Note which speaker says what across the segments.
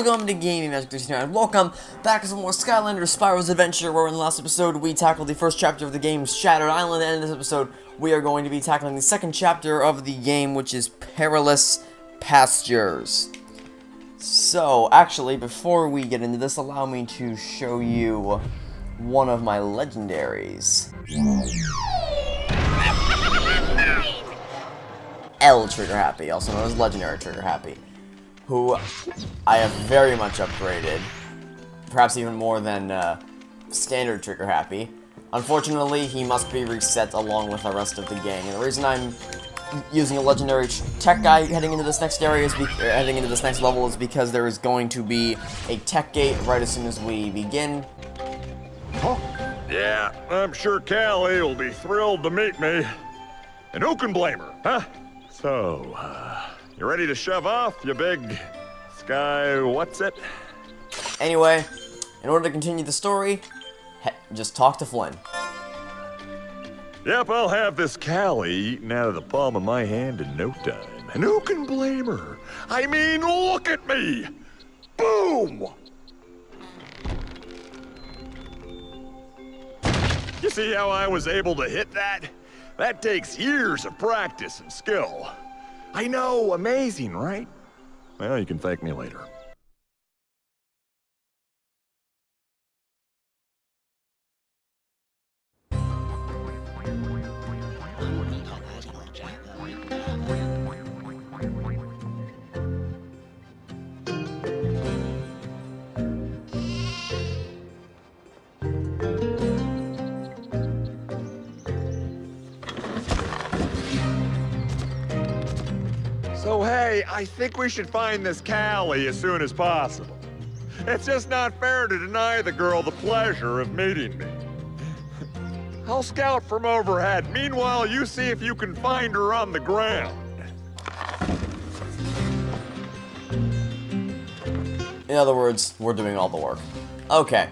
Speaker 1: Welcome to Gaming Magic 369. Welcome back to some more Skylanders Spyro's adventure, where in the last episode we tackled the first chapter of the game's Shattered Island, and in this episode we are going to be tackling the second chapter of the game, which is Perilous Pastures. So, actually, before we get into this, allow me to show you one of my legendaries. L Trigger Happy, also known as Legendary Trigger Happy, who I have very much upgraded, perhaps even more than Standard Trigger Happy. Unfortunately, he must be reset along with the rest of the gang, and the reason I'm using a Legendary Tech Guy heading into this next area is heading into this next level is because there is going to be a Tech Gate right as soon as we begin.
Speaker 2: Huh? Yeah, I'm sure Cali will be thrilled to meet me. And who can blame her, huh? So, you ready to shove off, you big what's it?
Speaker 1: Anyway, in order to continue the story, just talk to Flynn.
Speaker 2: Yep, I'll have this Cali eaten out of the palm of my hand in no time. And who can blame her? I mean, look at me! Boom! You see how I was able to hit that? That takes years of practice and skill. I know, amazing, right? Well, you can thank me later. So hey, I think we should find this Cali as soon as possible. It's just not fair to deny the girl the pleasure of meeting me. I'll scout from overhead. Meanwhile, you see if you can find her on the ground.
Speaker 1: In other words, we're doing all the work. Okay.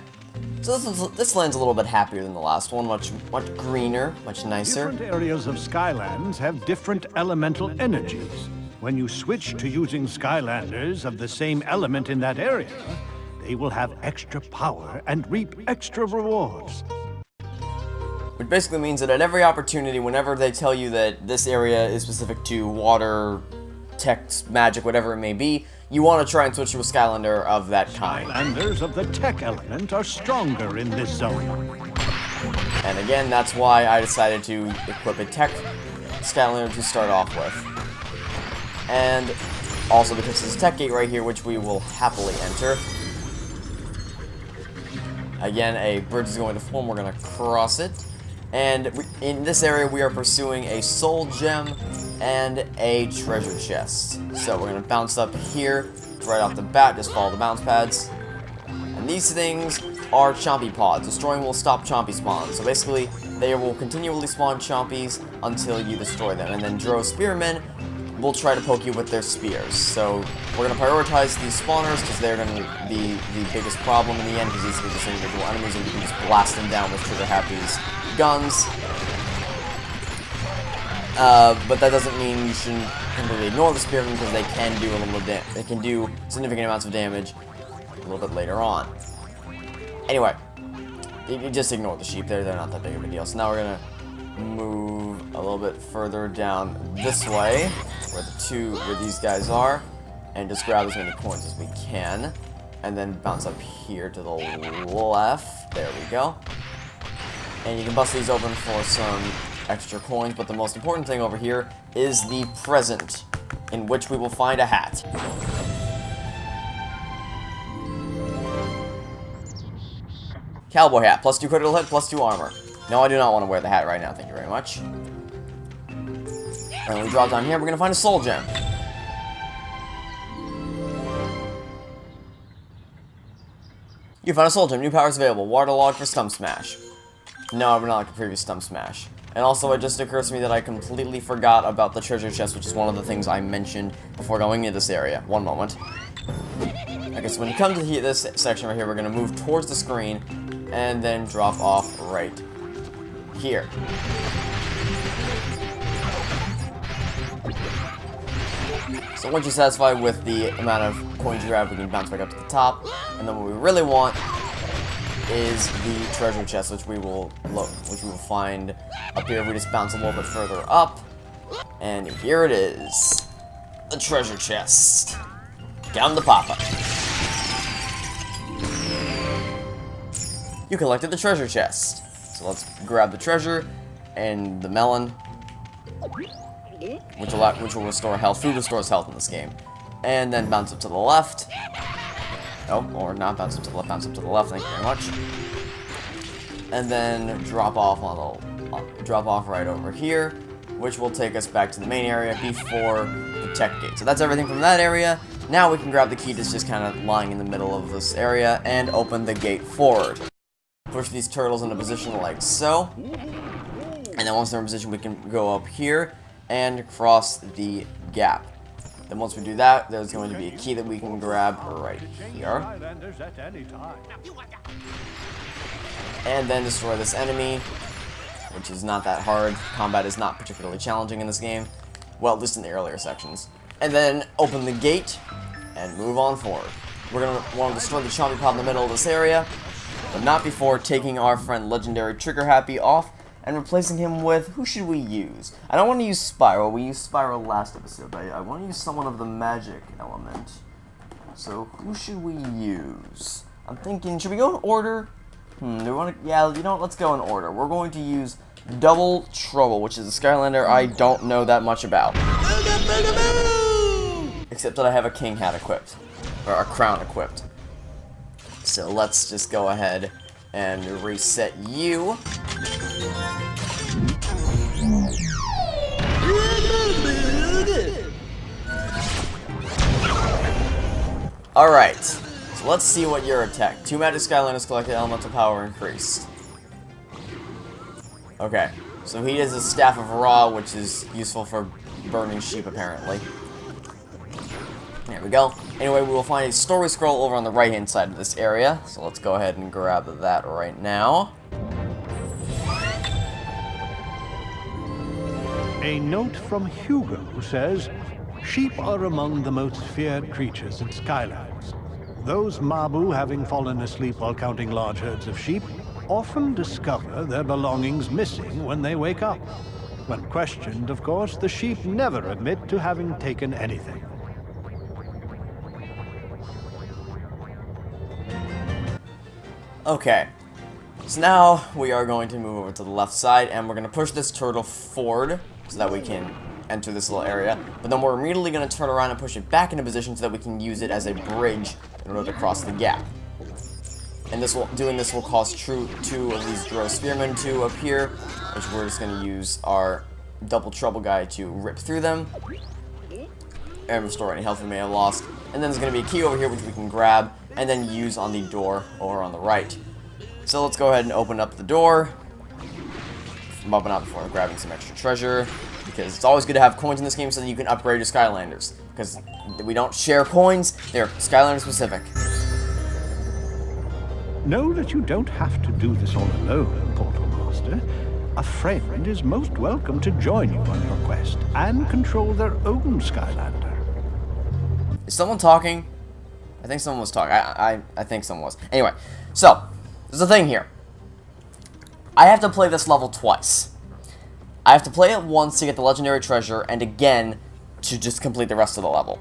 Speaker 1: So this land's a little bit happier than the last one, much greener, much nicer.
Speaker 3: Different areas of Skylands have different elemental energies. When you switch to using Skylanders of the same element in that area, they will have extra power and reap extra rewards.
Speaker 1: Which basically means that at every opportunity, whenever they tell you that this area is specific to water, text, magic, whatever it may be, you want to try and switch to a Skylander of that kind.
Speaker 3: Skylanders of the tech element are stronger in this zone.
Speaker 1: And again, that's why I decided to equip a tech Skylander to start off with. And also because there's a tech gate right here, which we will happily enter. Again, a bridge is going to form. We're going to cross it. And in this area, we are pursuing a soul gem and a treasure chest. So we're going to bounce up here right off the bat. Just follow the bounce pads. And these things are Chompy pods. Destroying will stop Chompy spawns. So basically, they will continually spawn Chompies until you destroy them. And then Drow spearmen will try to poke you with their spears. So we're going to prioritize these spawners because they're going to be the biggest problem in the end, because these are just individual enemies and you can just blast them down with Trigger Happy's guns. But that doesn't mean you shouldn't completely ignore the spearmen, because they can do a little bit. They can do significant amounts of damage a little bit later on. Anyway, you just ignore the sheep. They're not that big of a deal. So now we're gonna move a little bit further down this way, where these guys are, and just grab as many coins as we can, and then bounce up here to the left. There we go. And you can bust these open for some extra coins, but the most important thing over here is the present, in which we will find a hat. Cowboy hat, +2 critical hit, +2 armor. No, I do not want to wear the hat right now, thank you very much. And when we drop down here, we're going to find a soul gem. You found a soul gem, new powers available, waterlog for stump smash. No, we're not like the previous stump smash. And also, it just occurs to me that I completely forgot about the treasure chest, which is one of the things I mentioned before going into this area. One moment. Okay, so when you come to this section right here, we're going to move towards the screen, and then drop off right here. So once you're satisfied with the amount of coins you have, we can bounce back up to the top. And then what we really want is the treasure chest, which we will find up here. We just bounce a little bit further up. And here it is. The treasure chest. Down the papa. You collected the treasure chest. So let's grab the treasure and the melon, which will restore health. Food restores health in this game. And then bounce up to the left. Oh, or not bounce up to the left, bounce up to the left. Thank you very much. And then drop off right over here, which will take us back to the main area before the tech gate. So that's everything from that area. Now we can grab the key that's just kind of lying in the middle of this area and open the gate forward. Push these turtles into position like so. And then once they're in position, we can go up here and cross the gap. Then once we do that, there's going to be a key that we can grab right here. And then destroy this enemy, which is not that hard. Combat is not particularly challenging in this game. Well, at least in the earlier sections. And then open the gate and move on forward. We're going to want to destroy the Chompy Pod in the middle of this area, but not before taking our friend Legendary Trigger Happy off and replacing him with, who should we use? I don't want to use Spyro. We used Spyro last episode, but I want to use someone of the magic element. So who should we use? I'm thinking, should we go in order? Do we want to? Yeah, you know what? Let's go in order. We're going to use Double Trouble, which is a Skylander I don't know that much about. Except that I have a king hat equipped, or a crown equipped. So let's just go ahead and reset you. Alright, so let's see what your attack. 2 magic Skylanders collected, elemental power increased. Okay, so he has a Staff of Ra, which is useful for burning sheep, apparently. There we go. Anyway, we will find a story scroll over on the right-hand side of this area, so let's go ahead and grab that right now.
Speaker 3: A note from Hugo says, sheep are among the most feared creatures in Skylands. Those Mabu, having fallen asleep while counting large herds of sheep, often discover their belongings missing when they wake up. When questioned, of course, the sheep never admit to having taken anything.
Speaker 1: Okay, so now we are going to move over to the left side, and we're going to push this turtle forward so that we can enter this little area. But then we're immediately going to turn around and push it back into position so that we can use it as a bridge in order to cross the gap. And doing this will cause two of these Drow Spearmen to appear, which we're just going to use our Double Trouble guy to rip through them and restore any health we may have lost. And then there's going to be a key over here which we can grab and then use on the door over on the right. So let's go ahead and open up the door. I'm opening up before grabbing some extra treasure, because it's always good to have coins in this game so that you can upgrade your Skylanders. Because we don't share coins, they're Skylander specific.
Speaker 3: Know that you don't have to do this all alone, Portal Master. A friend is most welcome to join you on your quest and control their own Skylander.
Speaker 1: Is someone talking? I think someone was talking. I think someone was. Anyway, so, there's a thing here. I have to play this level twice. I have to play it once to get the legendary treasure, and again to just complete the rest of the level.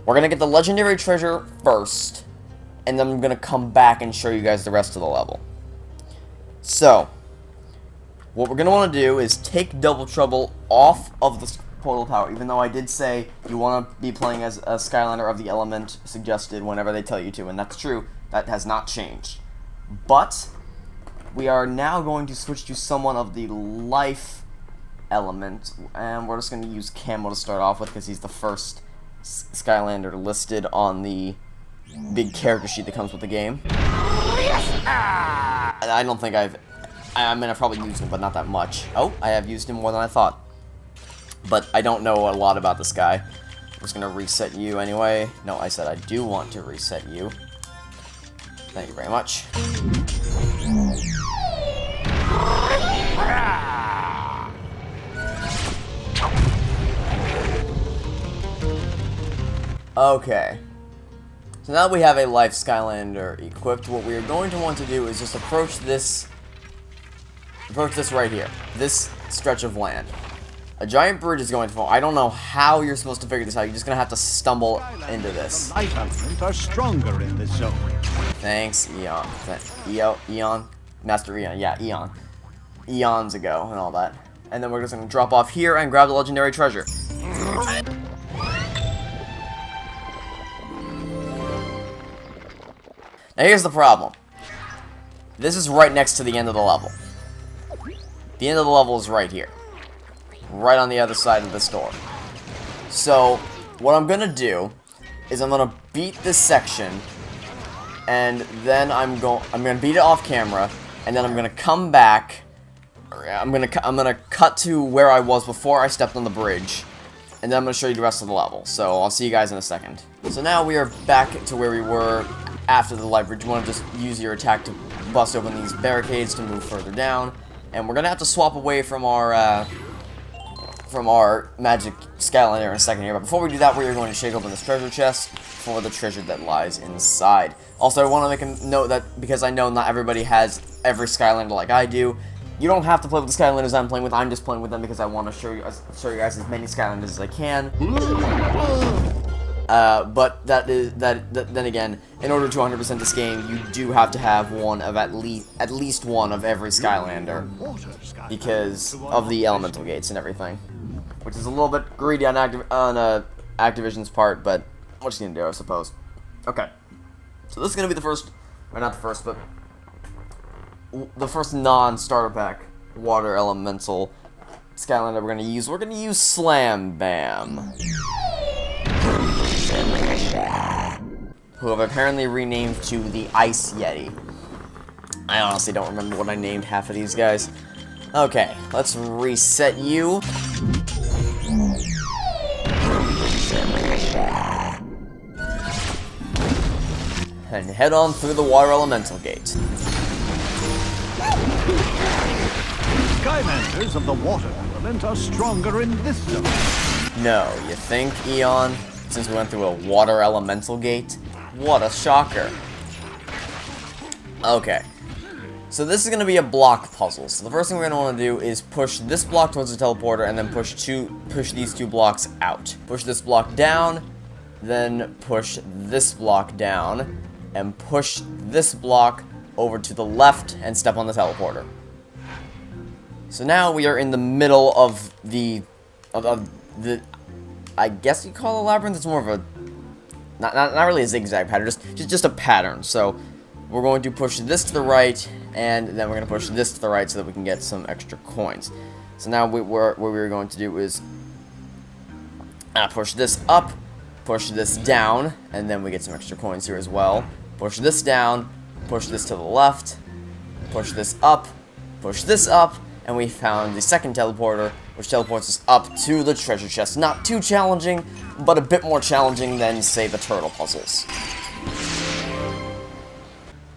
Speaker 1: We're going to get the legendary treasure first, and then I'm going to come back and show you guys the rest of the level. So, what we're going to want to do is take Double Trouble off of the portal tower, even though I did say you want to be playing as a Skylander of the element suggested whenever they tell you to, and that's true. That has not changed. But we are now going to switch to someone of the life element, and we're just going to use Camen to start off with because he's the first Skylander listed on the big character sheet that comes with the game. And I don't think I've probably used him, but not that much. Oh, I have used him more than I thought. But I don't know a lot about this guy. I'm just going to reset you anyway. No, I said I do want to reset you. Thank you very much. Okay. So now that we have a life Skylander equipped, what we are going to want to do is just approach this right here. This stretch of land. A giant bridge is going to fall. I don't know how you're supposed to figure this out. You're just going to have to stumble into this.
Speaker 3: The life elements are stronger in this zone.
Speaker 1: Thanks, Eon. Eon? Master Eon. Yeah, Eon. Eons ago and all that. And then we're just going to drop off here and grab the legendary treasure. Now here's the problem. This is right next to the end of the level. The end of the level is right here. Right on the other side of this door. So, what I'm gonna do is I'm gonna beat this section, and then I'm gonna beat it off camera, and then I'm gonna come back. I'm gonna cut to where I was before I stepped on the bridge, and then I'm gonna show you the rest of the level. So I'll see you guys in a second. So now we are back to where we were after the light bridge. You want to just use your attack to bust open these barricades to move further down, and we're gonna have to swap away from our magic Skylander in a second here. But before we do that, we are going to shake open this treasure chest for the treasure that lies inside. Also, I want to make a note that because I know not everybody has every Skylander like I do, you don't have to play with the Skylanders I'm playing with. I'm just playing with them because I want to show you guys as many Skylanders as I can. But then again, in order to 100% this game, you do have to have one of at least one of every Skylander because of the elemental gates and everything, which is a little bit greedy on Activision's part, but what you gonna do, I suppose. Okay, so this is gonna be the first, or not the first, but the first non-starter pack water elemental Skylander we're gonna use. We're gonna use Slam Bam, who I've apparently renamed to the Ice Yeti. I honestly don't remember what I named half of these guys. Okay, let's reset you. And head on through the water elemental gate.
Speaker 3: Skylanders of the water element are stronger in this zone.
Speaker 1: No, you think, Eon? Since we went through a water elemental gate? What a shocker. Okay. So this is going to be a block puzzle. So the first thing we're going to want to do is push this block towards the teleporter and then push these two blocks out. Push this block down, then push this block down, and push this block over to the left and step on the teleporter. So now we are in the middle of the I guess you call it a labyrinth. It's more of a not really a zigzag pattern, just a pattern. So we're going to push this to the right, and then we're going to push this to the right so that we can get some extra coins. So now what we're going to do is push this up, push this down, and then we get some extra coins here as well. Push this down, push this to the left, push this up, and we found the second teleporter, which teleports us up to the treasure chest. Not too challenging, but a bit more challenging than, say, the turtle puzzles.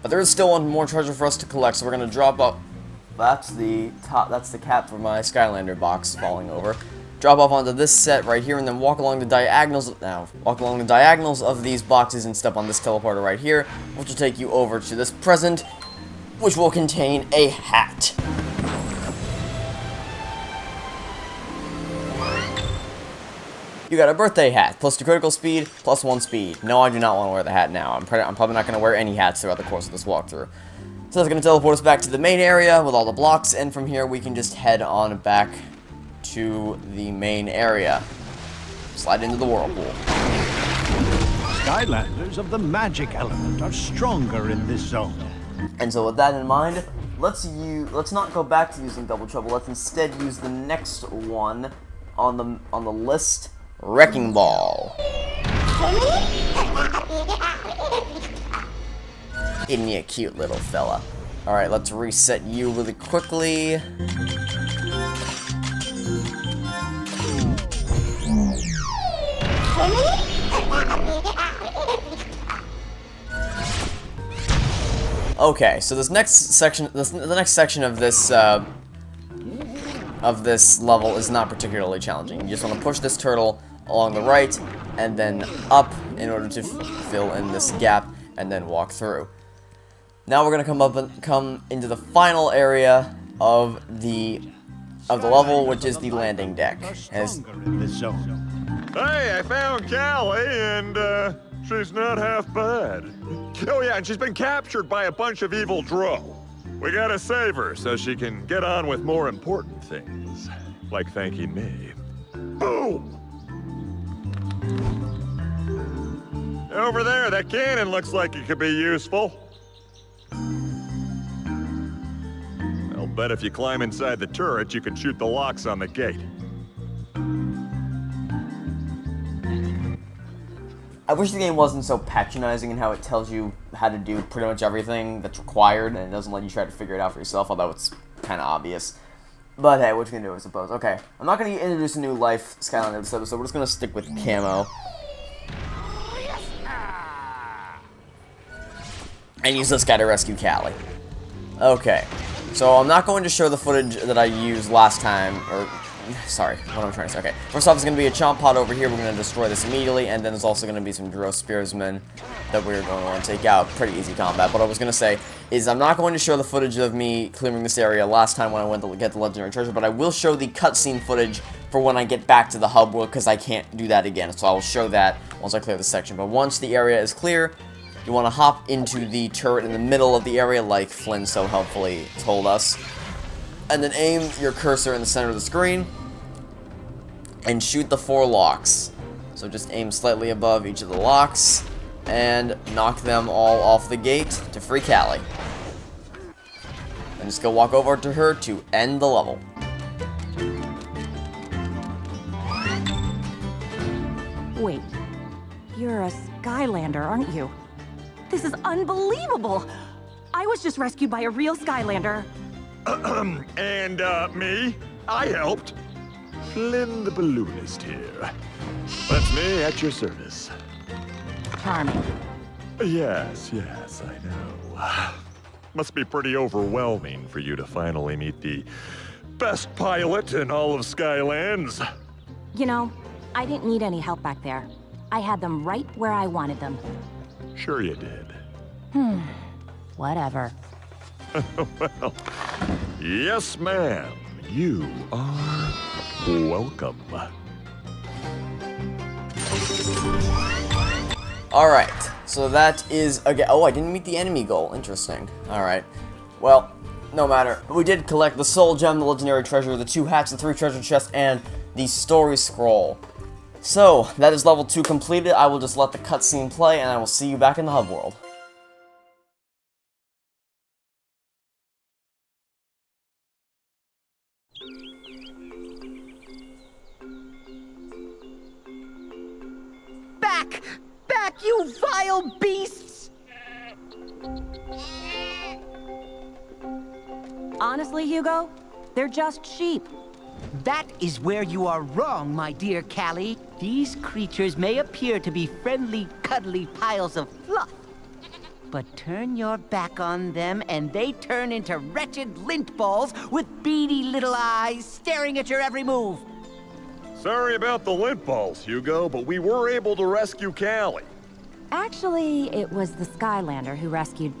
Speaker 1: But there is still one more treasure for us to collect, so we're going to drop up. That's the cap for my Skylander box falling over. Drop off onto this set right here, and then walk along the diagonals. Walk along the diagonals of these boxes and step on this teleporter right here, which will take you over to this present, which will contain a hat. You got a birthday hat, +2 critical speed, +1 speed. No, I do not want to wear the hat now. I'm probably not going to wear any hats throughout the course of this walkthrough. So that's going to teleport us back to the main area with all the blocks, and from here we can just head on back to the main area. Slide into the whirlpool.
Speaker 3: Skylanders of the magic element are stronger in this zone.
Speaker 1: And so with that in mind, let's not go back to using Double Trouble. Let's instead use the next one on the list, Wrecking Ball. Isn't he a cute little fella? Alright, let's reset you really quickly. Okay, so this next section, the next section of this level is not particularly challenging. You just want to push this turtle along the right, and then up in order to fill in this gap, and then walk through. Now we're gonna come into the final area of the level, which is the landing deck.
Speaker 3: In this zone.
Speaker 2: Hey, I found Cali, and she's not half bad. Oh yeah, and she's been captured by a bunch of evil Drow. We gotta save her so she can get on with more important things, like thanking me. Boom! Over there, that cannon looks like it could be useful. I'll bet if you climb inside the turret, you can shoot the locks on the gate.
Speaker 1: I wish the game wasn't so patronizing in how it tells you how to do pretty much everything that's required, and it doesn't let you try to figure it out for yourself, although it's kind of obvious. But hey, what you gonna do, I suppose. Okay, I'm not gonna introduce a new life Skylander this episode, we're just gonna stick with Camo. And use this guy to rescue Cali. Okay, so I'm not going to show the footage that I used last time, or, sorry, what am I trying to say? Okay, first off, it's going to be a chomp pod over here, we're going to destroy this immediately, and then there's also going to be some Drow spearsmen that we're going to want to take out. Pretty easy combat. What I was going to say is I'm not going to show the footage of me clearing this area last time when I went to get the legendary treasure, but I will show the cutscene footage for when I get back to the hub world, because I can't do that again, so I will show that once I clear this section. But once the area is clear, you want to hop into the turret in the middle of the area, like Flynn so helpfully told us. And then aim your cursor in the center of the screen, and shoot the 4 locks. So just aim slightly above each of the locks, and knock them all off the gate to free Cali. And just go walk over to her to end the level.
Speaker 4: Wait, you're a Skylander, aren't you? This is unbelievable! I was just rescued by a real Skylander.
Speaker 2: And, me? I helped. Flynn the balloonist here. That's me at your service.
Speaker 4: Charming.
Speaker 2: Yes, I know. Must be pretty overwhelming for you to finally meet the best pilot in all of Skylands.
Speaker 4: You know, I didn't need any help back there. I had them right where I wanted them.
Speaker 2: Sure you did.
Speaker 4: Whatever.
Speaker 2: Well, yes, ma'am. You are welcome.
Speaker 1: Alright, so that is, again, oh, I didn't meet the enemy goal. Interesting. Alright. Well, no matter. We did collect the soul gem, the legendary treasure, the 2 hats, the 3 treasure chests, and the story scroll. So, that is level 2 completed. I will just let the cutscene play, and I will see you back in the hub world.
Speaker 5: Back! Back, you vile beasts!
Speaker 4: Honestly, Hugo, they're just sheep.
Speaker 5: That is where you are wrong, my dear Cali. These creatures may appear to be friendly, cuddly piles of fluff. But turn your back on them and they turn into wretched lint balls with beady little eyes staring at your every move.
Speaker 2: Sorry about the lint balls, Hugo, but we were able to rescue Cali.
Speaker 4: Actually, it was the Skylander who rescued...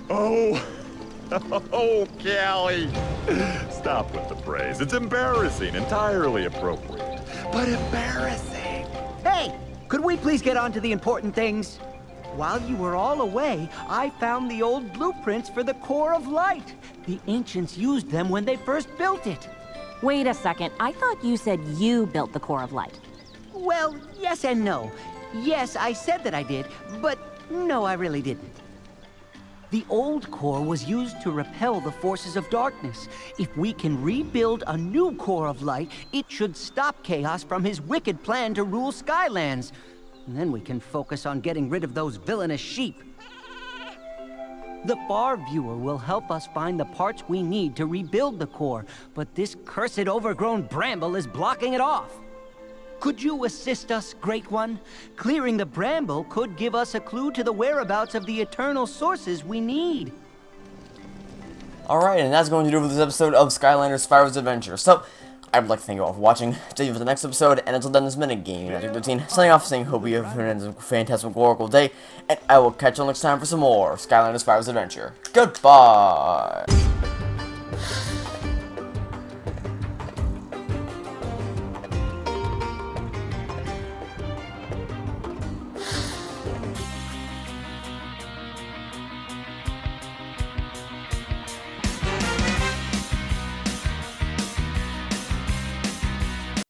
Speaker 2: Oh, oh, Cali. Stop with the praise. It's embarrassing, entirely appropriate, but embarrassing.
Speaker 5: Hey, could we please get on to the important things? While you were all away, I found the old blueprints for the Core of Light. The ancients used them when they first built it.
Speaker 4: Wait a second, I thought you said you built the Core of Light.
Speaker 5: Well, yes and no. Yes, I said that I did, but no, I really didn't. The old core was used to repel the forces of darkness. If we can rebuild a new Core of Light, it should stop Chaos from his wicked plan to rule Skylands. And then we can focus on getting rid of those villainous sheep. The Far Viewer will help us find the parts we need to rebuild the core, but this cursed overgrown bramble is blocking it off. Could you assist us, Great One? Clearing the bramble could give us a clue to the whereabouts of the eternal sources we need.
Speaker 1: Alright, and that's going to do it for this episode of Skylanders Spyro's Adventure. So, I would like to thank you all for watching. Stay tuned for the next episode, and until then, this has been a Gaming Magic Routine. Signing off saying, hope you have a fantastic day, and I will catch you next time for some more Skylanders Spyro's Adventure. Goodbye!